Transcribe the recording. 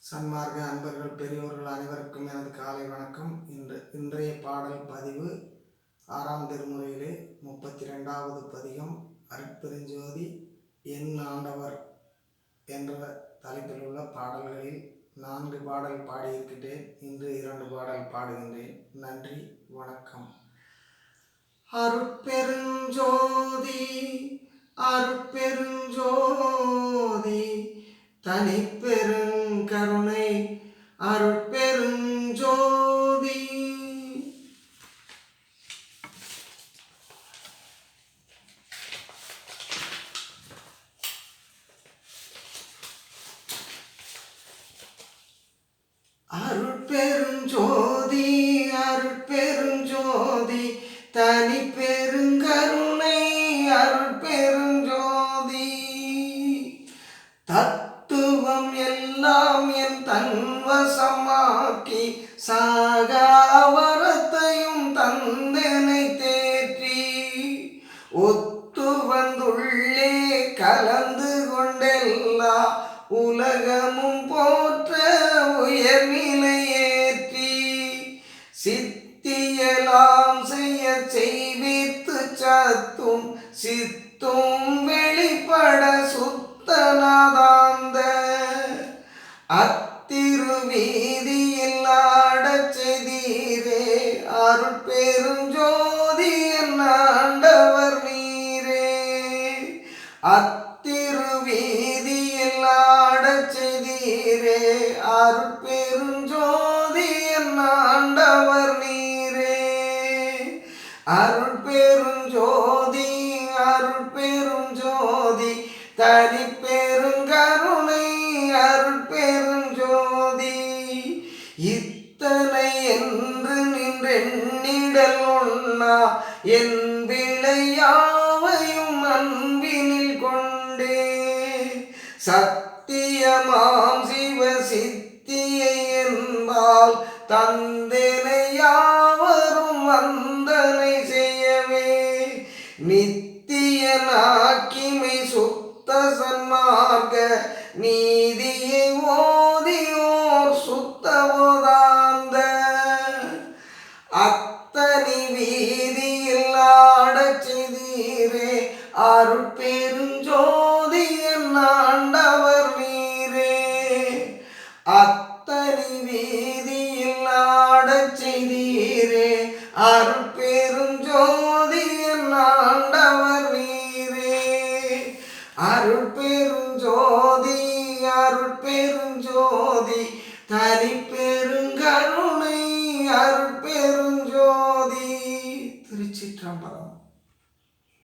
சன்மார்க்க அன்பர்கள் பெரியோர்கள் அனைவருக்கும் எனது காலை வணக்கம். இன்றைய பாடல் பதிவு 6ஆம் திருமுறையிலே 32வது பதிகம் அருட்பெருஞ்சோதி என் ஆண்டவர் என்ற தலைப்பில் உள்ள பாடல்களில் 4 பாடல் பாடியிருக்கிறேன். இன்று 2 பாடல் பாடுகின்றேன். நன்றி, வணக்கம். அருட்பெருஞ்சோதி அருட்பெருஞ்சோதி தனிப்பெருங்கருணை அருட்பெருஞ்சோதி. அருட்பெருஞ்சோதி அருட்பெருஞ்சோதி தனிப்பெருங்கருணை அருட்பெருஞ்சோதி. தத்துவம் எல்லாம் என் தன்வசமாக்கி சாகாவரத்தையும் தந்தனை தேற்றி ஒத்து வந்துள்ளே கலந்து கொண்டெல்லா உலகமும் போற்ற உயர்நிலையேற்றி சித்தியலாம் செய்ய செய்வித்து சத்தும் சித்தும் வெளிப்பட சுத்தனாதாந்த அத்திருவீதியில் ஆடச் செய்தீரே அருட்பெருஞ்சோதி என் ஆண்டவர் நீரே. அத்திருவீதியில் ஆடச் செய்தீரே அருட்பெருஞ்சோதி என் ஆண்டவர் நீரே. அருட்பெருஞ்சோதி அருட்பெருஞ்சோதி தனிப்பெருங்கருணை அருட்பெருஞ்சோதி. இத்தனை என்று நின்றெண்ணிடல் ஒண்ணா என் விளையாவையும் அன்பினில் கொண்டே சத்தியமாம் சிவ சித்தியை என்பால் தந்தனை யாவரும் வந்தனை செய்யவே நித்திய நாக்கிமை சுத்த சன்மார்க்க நீதியை ஓதியோர் சுத்தவோதாந்த அத்தனி வீதியில் ஆடச் செய்தீரே அருட்பெருஞ்சோதி என் ஆண்டவர் நீரே. அத்தனி வீதியில் ஆடச் செய்தீரே அருட்பெருஞ்சோதி என் ஆண்டவர் நீரே. அருட்பெருஞ்சோதி அருட்பெருஞ்சோதி தனிப்பெருங்கருணை அருட்பெருஞ்சோதி. திருச்சிற்றம்பலம்.